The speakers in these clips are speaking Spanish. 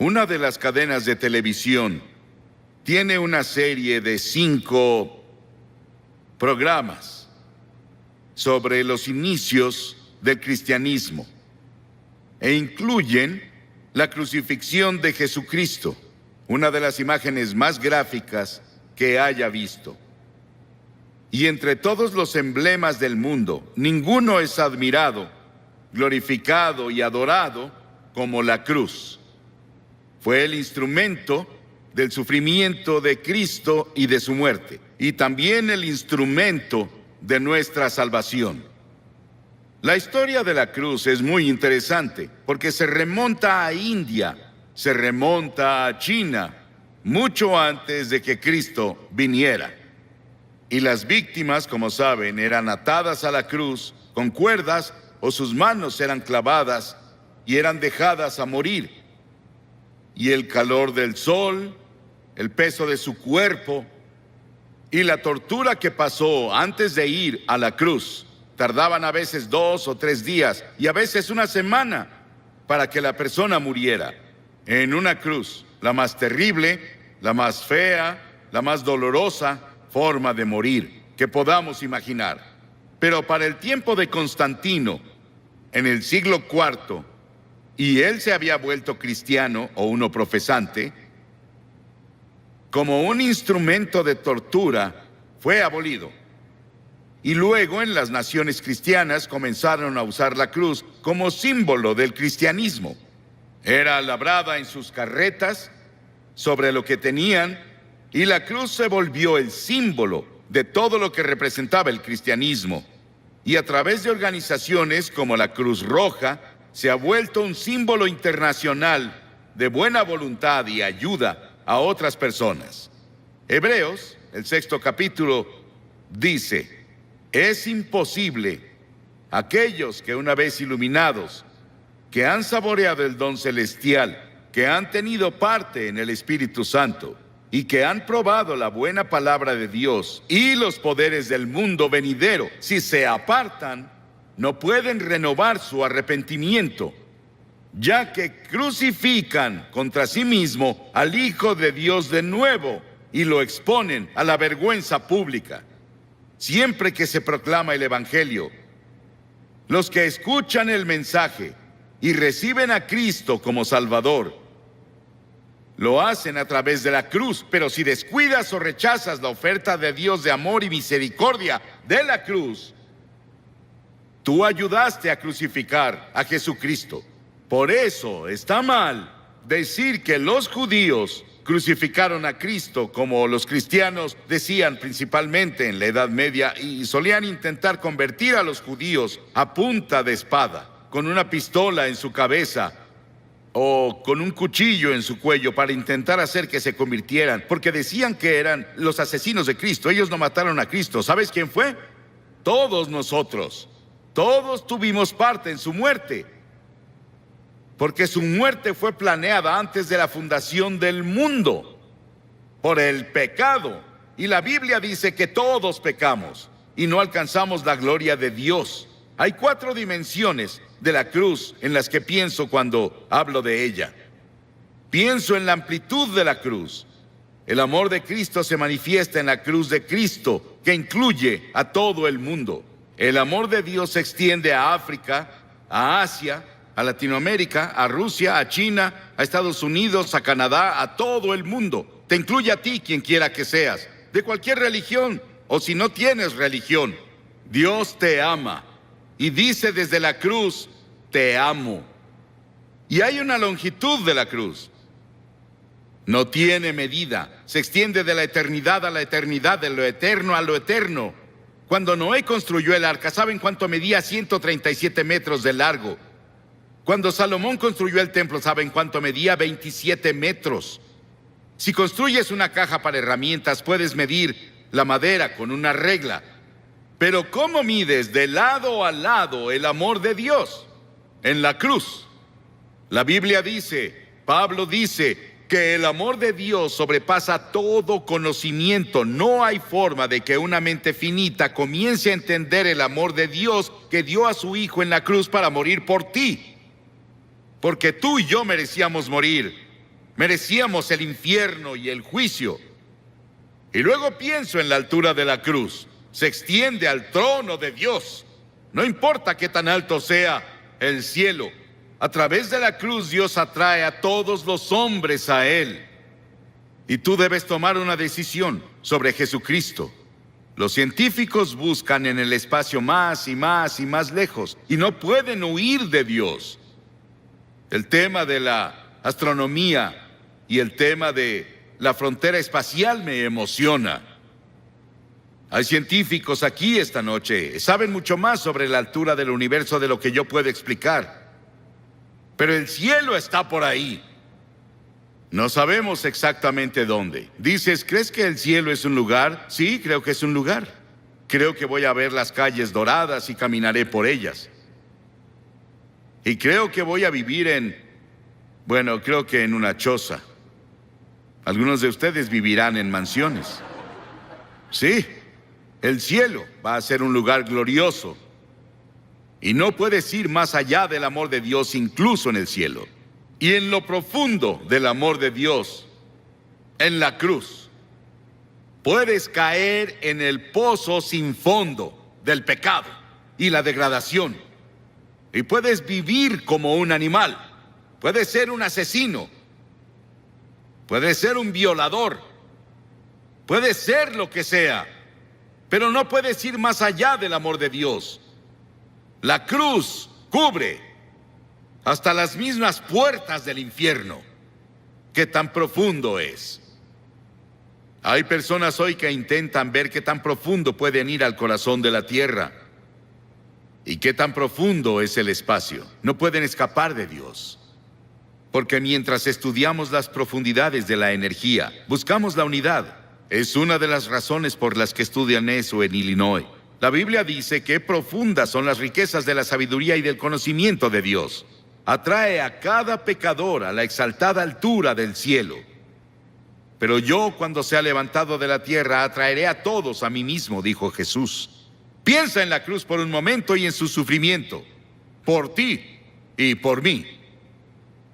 Una de las cadenas de televisión tiene una serie de 5 programas sobre los inicios del cristianismo e incluyen la crucifixión de Jesucristo, una de las imágenes más gráficas que haya visto. Y entre todos los emblemas del mundo, ninguno es admirado, glorificado y adorado como la cruz. Fue el instrumento del sufrimiento de Cristo y de su muerte, y también el instrumento de nuestra salvación. La historia de la cruz es muy interesante, porque se remonta a India, se remonta a China, mucho antes de que Cristo viniera. Y las víctimas, como saben, eran atadas a la cruz con cuerdas o sus manos eran clavadas y eran dejadas a morir. Y el calor del sol, el peso de su cuerpo y la tortura que pasó antes de ir a la cruz tardaban a veces 2 o 3 días y a veces una semana para que la persona muriera en una cruz, la más terrible, la más fea, la más dolorosa forma de morir que podamos imaginar. Pero para el tiempo de Constantino, en el siglo IV, y él se había vuelto cristiano o uno profesante, como un instrumento de tortura, fue abolido. Y luego en las naciones cristianas comenzaron a usar la cruz como símbolo del cristianismo. Era labrada en sus carretas, sobre lo que tenían, y la cruz se volvió el símbolo de todo lo que representaba el cristianismo. Y a través de organizaciones como la Cruz Roja, se ha vuelto un símbolo internacional de buena voluntad y ayuda a otras personas. Hebreos, el 6º capítulo, dice: es imposible aquellos que una vez iluminados, que han saboreado el don celestial, que han tenido parte en el Espíritu Santo y que han probado la buena palabra de Dios y los poderes del mundo venidero, si se apartan, no pueden renovar su arrepentimiento, ya que crucifican contra sí mismo al Hijo de Dios de nuevo y lo exponen a la vergüenza pública. Siempre que se proclama el Evangelio, los que escuchan el mensaje y reciben a Cristo como Salvador, lo hacen a través de la cruz. Pero si descuidas o rechazas la oferta de Dios de amor y misericordia de la cruz, tú ayudaste a crucificar a Jesucristo. Por eso está mal decir que los judíos crucificaron a Cristo, como los cristianos decían principalmente en la Edad Media, y solían intentar convertir a los judíos a punta de espada, con una pistola en su cabeza o con un cuchillo en su cuello para intentar hacer que se convirtieran, porque decían que eran los asesinos de Cristo. Ellos no mataron a Cristo. ¿Sabes quién fue? Todos nosotros. Todos tuvimos parte en su muerte, porque su muerte fue planeada antes de la fundación del mundo por el pecado. Y la Biblia dice que todos pecamos y no alcanzamos la gloria de Dios. Hay 4 dimensiones de la cruz en las que pienso cuando hablo de ella. Pienso en la amplitud de la cruz. El amor de Cristo se manifiesta en la cruz de Cristo, que incluye a todo el mundo. El amor de Dios se extiende a África, a Asia, a Latinoamérica, a Rusia, a China, a Estados Unidos, a Canadá, a todo el mundo. Te incluye a ti, quien quiera que seas, de cualquier religión, o si no tienes religión. Dios te ama y dice desde la cruz: te amo. Y hay una longitud de la cruz. No tiene medida. Se extiende de la eternidad a la eternidad, de lo eterno a lo eterno. Cuando Noé construyó el arca, ¿saben cuánto medía? 137 metros de largo. Cuando Salomón construyó el templo, ¿saben cuánto medía? 27 metros. Si construyes una caja para herramientas, puedes medir la madera con una regla. Pero ¿cómo mides de lado a lado el amor de Dios? En la cruz. La Biblia dice, Pablo dice, que el amor de Dios sobrepasa todo conocimiento. No hay forma de que una mente finita comience a entender el amor de Dios que dio a su Hijo en la cruz para morir por ti. Porque tú y yo merecíamos morir. Merecíamos el infierno y el juicio. Y luego pienso en la altura de la cruz. Se extiende al trono de Dios. No importa qué tan alto sea el cielo. A través de la cruz Dios atrae a todos los hombres a Él. Y tú debes tomar una decisión sobre Jesucristo. Los científicos buscan en el espacio más y más y más lejos y no pueden huir de Dios. El tema de la astronomía y el tema de la frontera espacial me emociona. Hay científicos aquí esta noche, saben mucho más sobre la altura del universo de lo que yo puedo explicar. Pero el cielo está por ahí. No sabemos exactamente dónde. Dices, ¿crees que el cielo es un lugar? Sí, creo que es un lugar. Creo que voy a ver las calles doradas y caminaré por ellas. Y creo que voy a vivir creo que en una choza. Algunos de ustedes vivirán en mansiones. Sí, el cielo va a ser un lugar glorioso. Y no puedes ir más allá del amor de Dios incluso en el cielo. Y en lo profundo del amor de Dios, en la cruz, puedes caer en el pozo sin fondo del pecado y la degradación. Y puedes vivir como un animal. Puedes ser un asesino. Puedes ser un violador. Puedes ser lo que sea. Pero no puedes ir más allá del amor de Dios. La cruz cubre hasta las mismas puertas del infierno. ¿Qué tan profundo es? Hay personas hoy que intentan ver qué tan profundo pueden ir al corazón de la tierra. ¿Y qué tan profundo es el espacio? No pueden escapar de Dios. Porque mientras estudiamos las profundidades de la energía, buscamos la unidad. Es una de las razones por las que estudian eso en Illinois. La Biblia dice que profundas son las riquezas de la sabiduría y del conocimiento de Dios. Atrae a cada pecador a la exaltada altura del cielo. Pero yo, cuando sea levantado de la tierra, atraeré a todos a mí mismo, dijo Jesús. Piensa en la cruz por un momento y en su sufrimiento, por ti y por mí.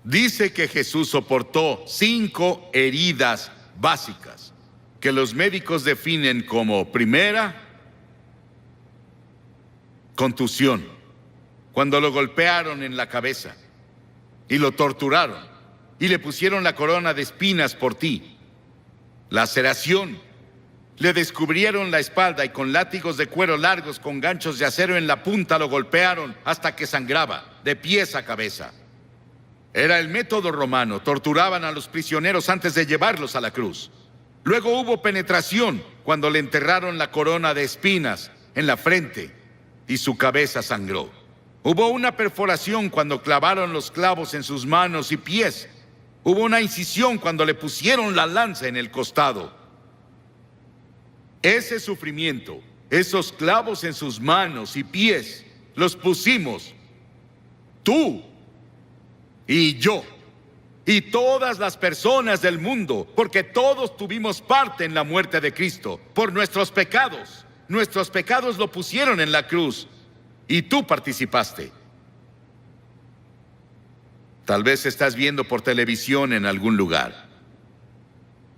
Dice que Jesús soportó 5 heridas básicas, que los médicos definen como: primera, contusión, cuando lo golpearon en la cabeza y lo torturaron y le pusieron la corona de espinas por ti. Laceración, le descubrieron la espalda y con látigos de cuero largos con ganchos de acero en la punta lo golpearon hasta que sangraba, de pies a cabeza. Era el método romano, torturaban a los prisioneros antes de llevarlos a la cruz. Luego hubo penetración, cuando le enterraron la corona de espinas en la frente y su cabeza sangró. Hubo una perforación cuando clavaron los clavos en sus manos y pies. Hubo una incisión cuando le pusieron la lanza en el costado. Ese sufrimiento, esos clavos en sus manos y pies, los pusimos tú y yo y todas las personas del mundo, porque todos tuvimos parte en la muerte de Cristo por nuestros pecados. Nuestros pecados lo pusieron en la cruz y tú participaste. Tal vez estás viendo por televisión en algún lugar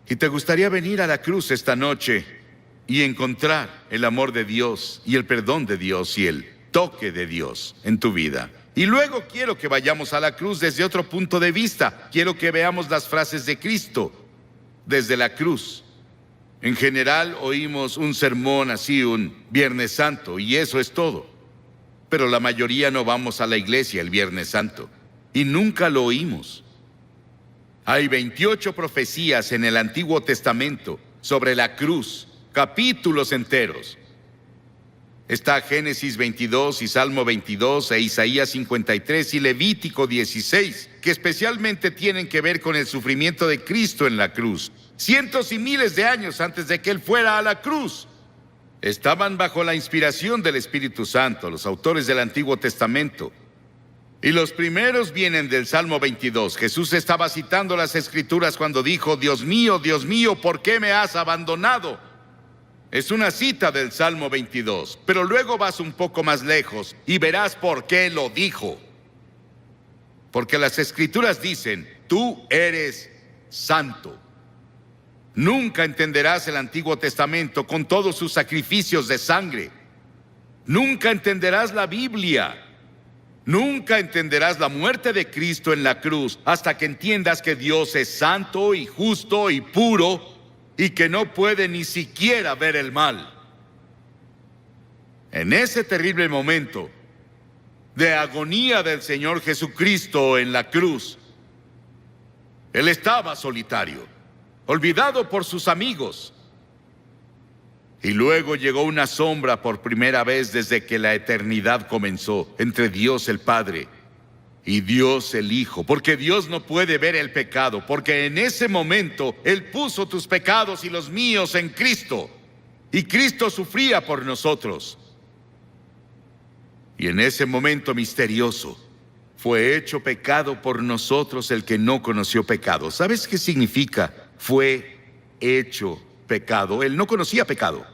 y te gustaría venir a la cruz esta noche y encontrar el amor de Dios y el perdón de Dios y el toque de Dios en tu vida. Y luego quiero que vayamos a la cruz desde otro punto de vista. Quiero que veamos las frases de Cristo desde la cruz. En general oímos un sermón así un Viernes Santo y eso es todo. Pero la mayoría no vamos a la iglesia el Viernes Santo y nunca lo oímos. Hay 28 profecías en el Antiguo Testamento sobre la cruz, capítulos enteros. Está Génesis 22 y Salmo 22 e Isaías 53 y Levítico 16, que especialmente tienen que ver con el sufrimiento de Cristo en la cruz. Cientos y miles de años antes de que Él fuera a la cruz. Estaban bajo la inspiración del Espíritu Santo, los autores del Antiguo Testamento. Y los primeros vienen del Salmo 22. Jesús estaba citando las Escrituras cuando dijo: Dios mío, ¿por qué me has abandonado? Es una cita del Salmo 22, pero luego vas un poco más lejos y verás por qué lo dijo. Porque las Escrituras dicen: tú eres santo. Nunca entenderás el Antiguo Testamento con todos sus sacrificios de sangre. Nunca entenderás la Biblia. Nunca entenderás la muerte de Cristo en la cruz hasta que entiendas que Dios es santo y justo y puro y que no puede ni siquiera ver el mal. En ese terrible momento de agonía del Señor Jesucristo en la cruz, Él estaba solitario, olvidado por sus amigos. Y luego llegó una sombra por primera vez desde que la eternidad comenzó entre Dios el Padre y Dios el Hijo, porque Dios no puede ver el pecado, porque en ese momento Él puso tus pecados y los míos en Cristo, y Cristo sufría por nosotros. Y en ese momento misterioso fue hecho pecado por nosotros el que no conoció pecado. ¿Sabes qué significa? Fue hecho pecado. Él no conocía pecado.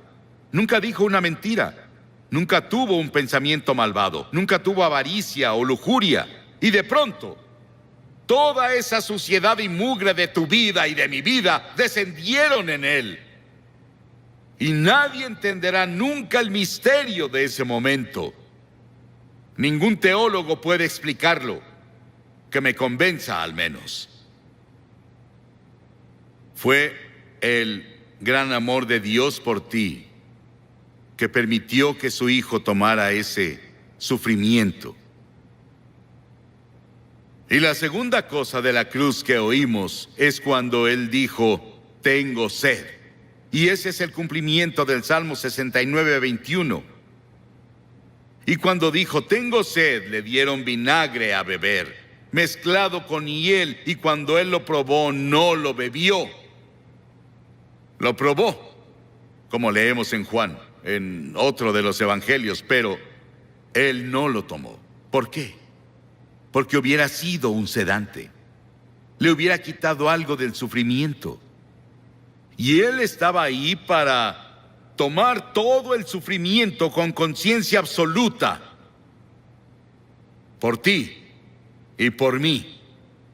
Nunca dijo una mentira. Nunca tuvo un pensamiento malvado. Nunca tuvo avaricia o lujuria. Y de pronto, toda esa suciedad y mugre de tu vida y de mi vida descendieron en Él. Y nadie entenderá nunca el misterio de ese momento. Ningún teólogo puede explicarlo, que me convenza al menos. Fue el gran amor de Dios por ti que permitió que su Hijo tomara ese sufrimiento. Y la segunda cosa de la cruz que oímos es cuando Él dijo, tengo sed. Y ese es el cumplimiento del Salmo 69, 21. Y cuando dijo, tengo sed, le dieron vinagre a beber, mezclado con hiel, y cuando Él lo probó, no lo bebió. Lo probó, como leemos en Juan, en otro de los evangelios, pero Él no lo tomó. ¿Por qué? Porque hubiera sido un sedante. Le hubiera quitado algo del sufrimiento. Y Él estaba ahí para tomar todo el sufrimiento con conciencia absoluta. Por ti y por mí.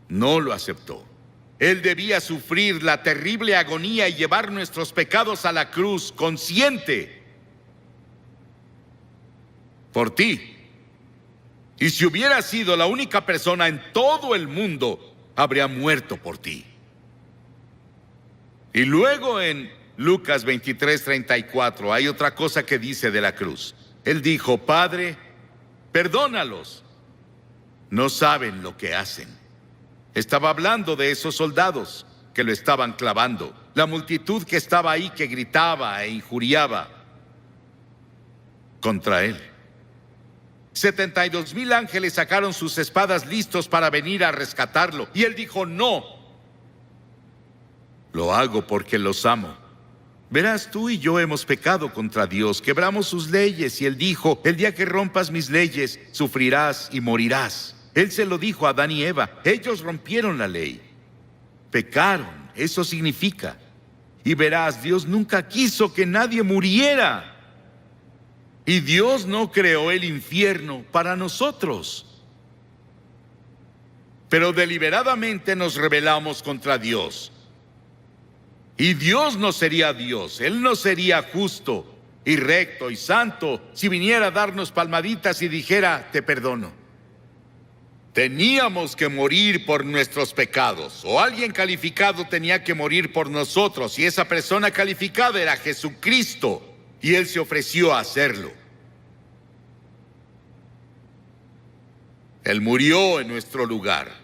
No lo aceptó. Él debía sufrir la terrible agonía y llevar nuestros pecados a la cruz consciente. Por ti. Y si hubiera sido la única persona en todo el mundo, habría muerto por ti. Y luego en Lucas 23:34 hay otra cosa que dice de la cruz. Él dijo, Padre, perdónalos. No saben lo que hacen. Estaba hablando de esos soldados que lo estaban clavando. La multitud que estaba ahí que gritaba e injuriaba contra Él. 72,000 ángeles sacaron sus espadas listos para venir a rescatarlo. Y Él dijo, no. Lo hago porque los amo. Verás, tú y yo hemos pecado contra Dios, quebramos sus leyes, y Él dijo, el día que rompas mis leyes, sufrirás y morirás. Él se lo dijo a Adán y Eva, ellos rompieron la ley. Pecaron, eso significa. Y verás, Dios nunca quiso que nadie muriera. Y Dios no creó el infierno para nosotros. Pero deliberadamente nos rebelamos contra Dios. Y Dios no sería Dios, Él no sería justo y recto y santo si viniera a darnos palmaditas y dijera, te perdono. Teníamos que morir por nuestros pecados, o alguien calificado tenía que morir por nosotros, y esa persona calificada era Jesucristo, y Él se ofreció a hacerlo. Él murió en nuestro lugar.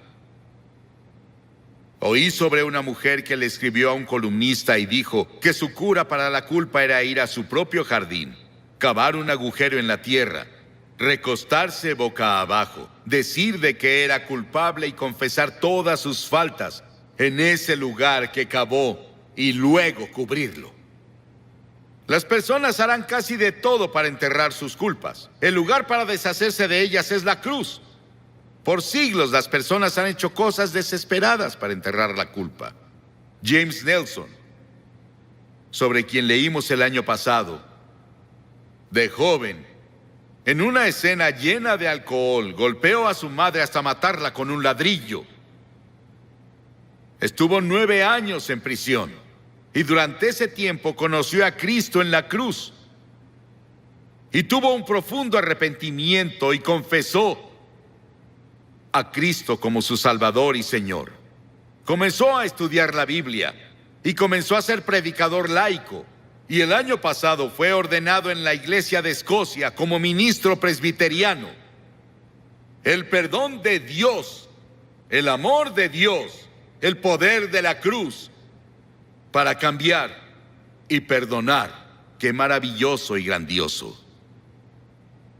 Oí sobre una mujer que le escribió a un columnista y dijo que su cura para la culpa era ir a su propio jardín, cavar un agujero en la tierra, recostarse boca abajo, decir de que era culpable y confesar todas sus faltas en ese lugar que cavó y luego cubrirlo. Las personas harán casi de todo para enterrar sus culpas. El lugar para deshacerse de ellas es la cruz. Por siglos las personas han hecho cosas desesperadas para enterrar la culpa. James Nelson, sobre quien leímos el año pasado, de joven, en una escena llena de alcohol, golpeó a su madre hasta matarla con un ladrillo. Estuvo 9 años en prisión y durante ese tiempo conoció a Cristo en la cruz y tuvo un profundo arrepentimiento y confesó a Cristo como su Salvador y Señor. Comenzó a estudiar la Biblia y comenzó a ser predicador laico. Y el año pasado fue ordenado en la Iglesia de Escocia como ministro presbiteriano. El perdón de Dios, el amor de Dios, el poder de la cruz para cambiar y perdonar. Qué maravilloso y grandioso.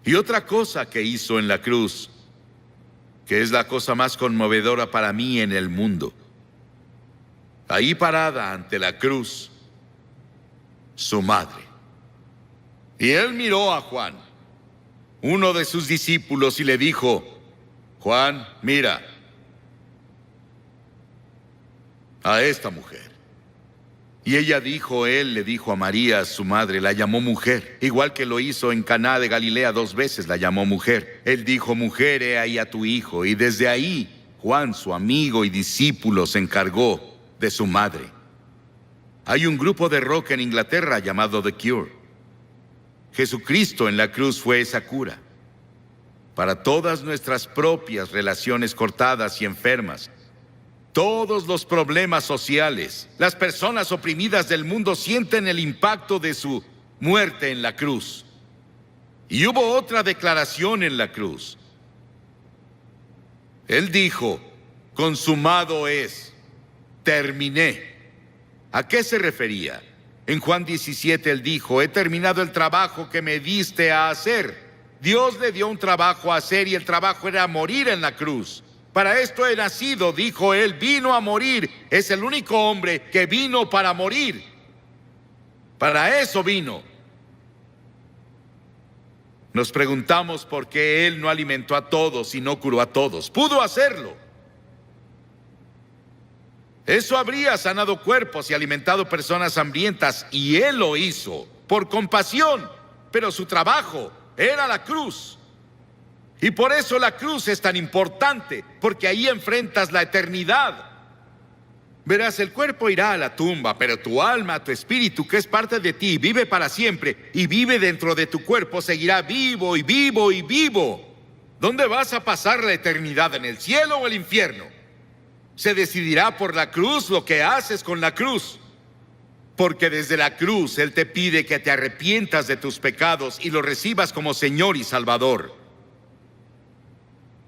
Y otra cosa que hizo en la cruz, que es la cosa más conmovedora para mí en el mundo. Ahí parada ante la cruz, su madre. Y él miró a Juan, uno de sus discípulos, y le dijo: Juan, mira a esta mujer. Y él le dijo a María, su madre, la llamó mujer, igual que lo hizo en Caná de Galilea 2 veces, la llamó mujer. Él dijo: mujer, he ahí a tu hijo. Y desde ahí, Juan, su amigo y discípulo, se encargó de su madre. Hay un grupo de rock en Inglaterra llamado The Cure. Jesucristo en la cruz fue esa cura para todas nuestras propias relaciones cortadas y enfermas. Todos los problemas sociales, las personas oprimidas del mundo sienten el impacto de su muerte en la cruz. Y hubo otra declaración en la cruz. Él dijo: consumado es, terminé. ¿A qué se refería? En Juan 17 él dijo: he terminado el trabajo que me diste a hacer. Dios le dio un trabajo a hacer y el trabajo era morir en la cruz. Para esto he nacido, dijo él, vino a morir. Es el único hombre que vino para morir. Para eso vino. Nos preguntamos por qué él no alimentó a todos y no curó a todos. Pudo hacerlo. Eso habría sanado cuerpos y alimentado personas hambrientas, y él lo hizo por compasión, pero su trabajo era la cruz. Y por eso la cruz es tan importante, porque ahí enfrentas la eternidad. Verás, el cuerpo irá a la tumba, pero tu alma, tu espíritu, que es parte de ti, vive para siempre y vive dentro de tu cuerpo, seguirá vivo y vivo y vivo. ¿Dónde vas a pasar la eternidad? ¿En el cielo o el infierno? Se decidirá por la cruz lo que haces con la cruz. Porque desde la cruz Él te pide que te arrepientas de tus pecados y lo recibas como Señor y Salvador.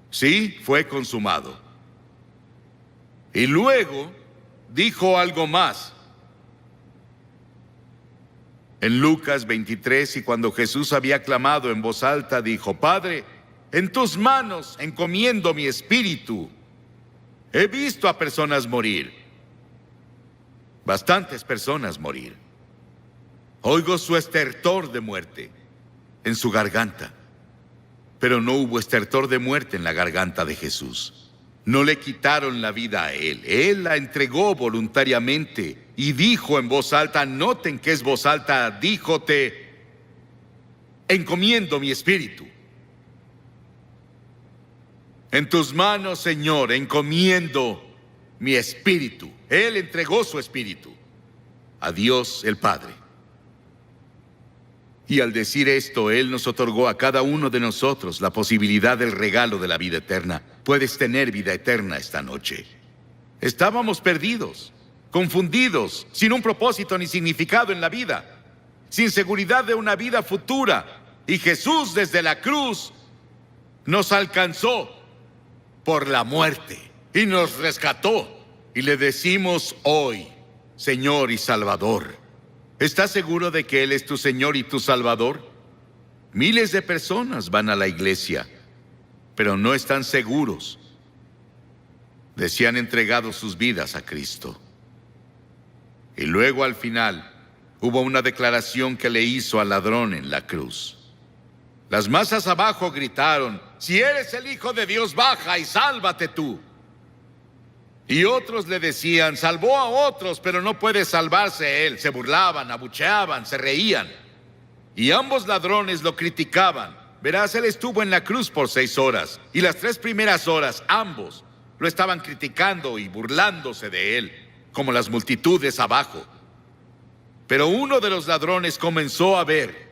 Sí, fue consumado. Y luego dijo algo más. En Lucas 23, y cuando Jesús había clamado en voz alta, dijo: Padre, en tus manos encomiendo mi espíritu. He visto a personas morir, bastantes personas morir. Oigo su estertor de muerte en su garganta, pero no hubo estertor de muerte en la garganta de Jesús. No le quitaron la vida a él la entregó voluntariamente y dijo en voz alta, noten que es voz alta, dijo: te encomiendo mi espíritu. En tus manos, Señor, encomiendo mi espíritu. Él entregó su espíritu a Dios el Padre. Y al decir esto, Él nos otorgó a cada uno de nosotros la posibilidad del regalo de la vida eterna. Puedes tener vida eterna esta noche. Estábamos perdidos, confundidos, sin un propósito ni significado en la vida, sin seguridad de una vida futura. Y Jesús desde la cruz nos alcanzó por la muerte y nos rescató. Y le decimos hoy, Señor y Salvador. ¿Estás seguro de que Él es tu Señor y tu Salvador? Miles de personas van a la iglesia, pero no están seguros de si han entregado sus vidas a Cristo. Y luego al final hubo una declaración que le hizo al ladrón en la cruz. Las masas abajo gritaron: si eres el Hijo de Dios, baja y sálvate tú. Y otros le decían: salvó a otros, pero no puede salvarse él. Se burlaban, abucheaban, se reían. Y ambos ladrones lo criticaban. Verás, él estuvo en la cruz por 6 horas. Y las 3 primeras horas, ambos Lo estaban criticando y burlándose de él, como las multitudes abajo. Pero uno de los ladrones comenzó a ver.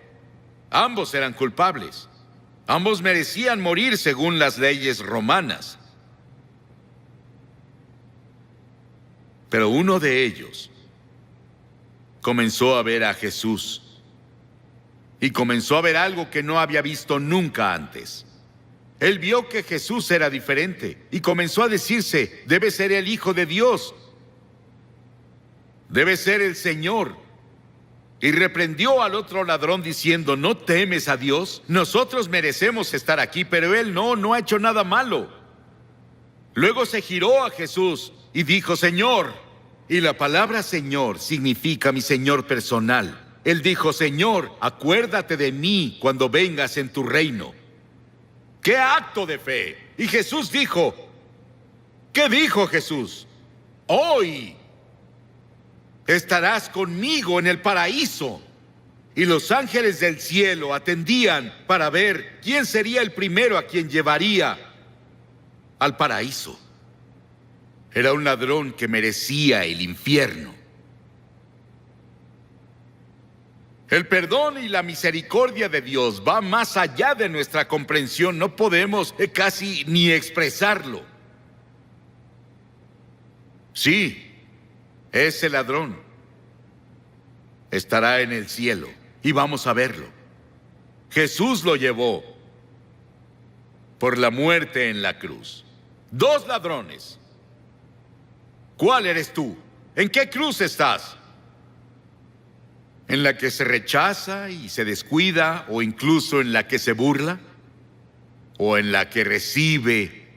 Ambos eran culpables. Ambos merecían morir según las leyes romanas. Pero uno de ellos comenzó a ver a Jesús. Y comenzó a ver algo que no había visto nunca antes. Él vio que Jesús era diferente y comenzó a decirse: debe ser el Hijo de Dios. Debe ser el Señor. Y reprendió al otro ladrón diciendo: ¿no temes a Dios? Nosotros merecemos estar aquí, pero él no ha hecho nada malo. Luego se giró a Jesús y dijo: Señor. Y la palabra Señor significa mi Señor personal. Él dijo: Señor, acuérdate de mí cuando vengas en tu reino. ¡Qué acto de fe! Y Jesús dijo, ¿qué dijo Jesús? Hoy estarás conmigo en el paraíso. Y los ángeles del cielo atendían para ver quién sería el primero a quien llevaría al paraíso. Era un ladrón que merecía el infierno. El perdón y la misericordia de Dios va más allá de nuestra comprensión. No podemos casi ni expresarlo. Sí, ese ladrón estará en el cielo y vamos a verlo. Jesús lo llevó por la muerte en la cruz. Dos ladrones. ¿Cuál eres tú? ¿En qué cruz estás? ¿En la que se rechaza y se descuida, o incluso en la que se burla? ¿O en la que recibe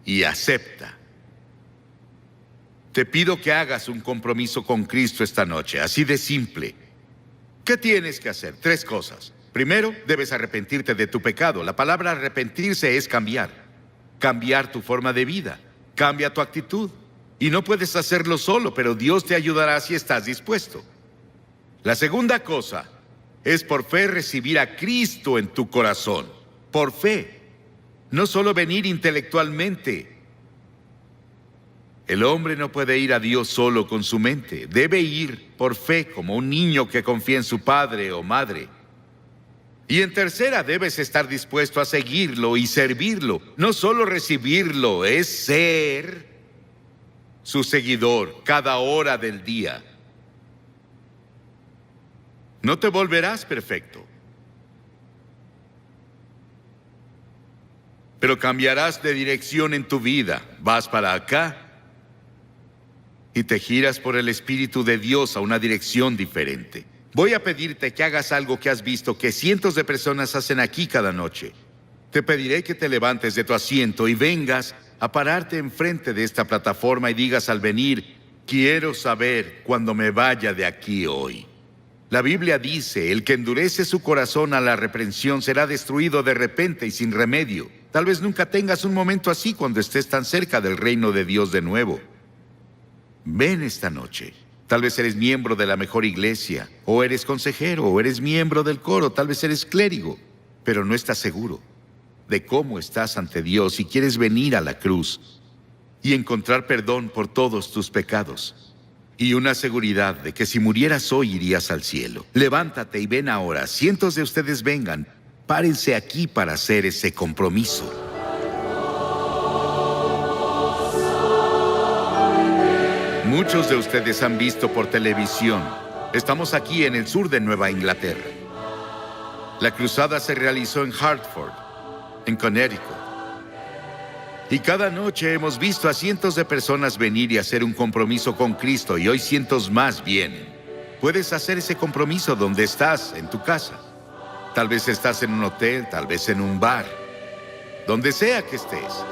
y acepta? Te pido que hagas un compromiso con Cristo esta noche, así de simple. ¿Qué tienes que hacer? 3 cosas. Primero, debes arrepentirte de tu pecado. La palabra arrepentirse es cambiar. Cambiar tu forma de vida. Cambia tu actitud. Y no puedes hacerlo solo, pero Dios te ayudará si estás dispuesto. La segunda cosa es por fe recibir a Cristo en tu corazón. Por fe. No solo venir intelectualmente. El hombre no puede ir a Dios solo con su mente. Debe ir por fe, como un niño que confía en su padre o madre. Y en tercera, debes estar dispuesto a seguirlo y servirlo. No solo recibirlo, es ser su seguidor cada hora del día. No te volverás perfecto, pero cambiarás de dirección en tu vida. Vas para acá y te giras por el Espíritu de Dios a una dirección diferente. Voy a pedirte que hagas algo que has visto que cientos de personas hacen aquí cada noche. Te pediré que te levantes de tu asiento y vengas a pararte enfrente de esta plataforma y digas al venir: quiero saber cuando me vaya de aquí hoy. La Biblia dice: el que endurece su corazón a la reprensión será destruido de repente y sin remedio. Tal vez nunca tengas un momento así cuando estés tan cerca del reino de Dios de nuevo. Ven esta noche. Tal vez eres miembro de la mejor iglesia, o eres consejero, o eres miembro del coro, tal vez eres clérigo, pero no estás seguro de cómo estás ante Dios y quieres venir a la cruz y encontrar perdón por todos tus pecados. Y una seguridad de que si murieras hoy irías al cielo. Levántate y ven ahora. Cientos de ustedes vengan. Párense aquí para hacer ese compromiso. Muchos de ustedes han visto por televisión. Estamos aquí en el sur de Nueva Inglaterra. La cruzada se realizó en Hartford, en Connecticut. Y cada noche hemos visto a cientos de personas venir y hacer un compromiso con Cristo, y hoy cientos más vienen. Puedes hacer ese compromiso donde estás, en tu casa. Tal vez estás en un hotel, tal vez en un bar. Donde sea que estés,